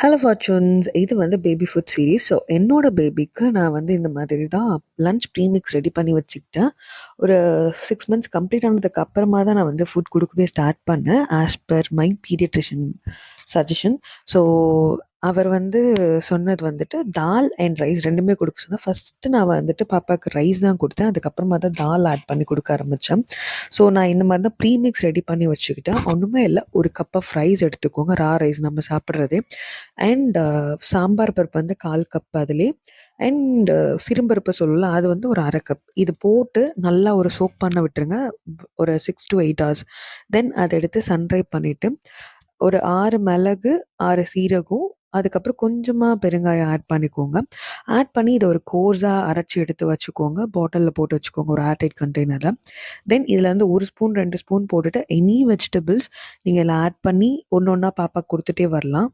Hello fortunes. இது வந்து baby food series. So என்னோட பேபிக்கு நான் வந்து இந்த மாதிரி தான் லஞ்ச் ப்ரீமிக்ஸ் ரெடி பண்ணி வச்சுக்கிட்டேன். ஒரு 6 மந்த்ஸ் கம்ப்ளீட் ஆனதுக்கு அப்புறமா தான் நான் வந்து ஃபுட் கொடுக்கவே ஸ்டார்ட் பண்ணேன். As per my paediatrician suggestion. So அவர் வந்து சொன்னது வந்துட்டு தால் அண்ட் ரைஸ் 2மே கொடுக்க சொன்னேன். ஃபஸ்ட்டு நான் வந்துட்டு பாப்பாவுக்கு ரைஸ் தான் கொடுத்தேன். அதுக்கப்புறமா தான் தால் ஆட் பண்ணி கொடுக்க ஆரம்பித்தேன். ஸோ நான் இந்த மாதிரி தான் ப்ரீமிக்ஸ் ரெடி பண்ணி வச்சுக்கிட்டேன். ஒன்றுமே இல்லை, ஒரு கப் ஆஃப் ரைஸ் எடுத்துக்கோங்க, ரா ரைஸ் நம்ம சாப்பிட்றதே. அண்ட் சாம்பார் பருப்பு வந்து 1/4 கப் அதிலே. அண்ட் சிறும்பருப்பு சொல்லலாம், அது வந்து ஒரு 1/2 கப். இது போட்டு நல்லா ஒரு சோக் பண்ண விட்டுருங்க, ஒரு 6 to 8 hours. தென் அதை எடுத்து சன்ட்ரை பண்ணிவிட்டு ஒரு 6 மிளகு, 6 சீரகம், அதுக்கப்புறம் கொஞ்சமாக பெருங்காயம் ஆட் பண்ணிக்கோங்க. ஆட் பண்ணி இதை ஒரு கோர்ஸாக அரைச்சி எடுத்து வச்சுக்கோங்க. பாட்டிலில் போட்டு வச்சுக்கோங்க ஒரு ஏர்டைட் கண்டெய்னரில். தென் இதில் வந்து 1 ஸ்பூன் 2 ஸ்பூன் போட்டுட்டு எனி வெஜிடபிள்ஸ் நீங்கள் இதில் ஆட் பண்ணி ஒன்று ஒன்றா பாப்பாக்கு கொடுத்துட்டே வரலாம்.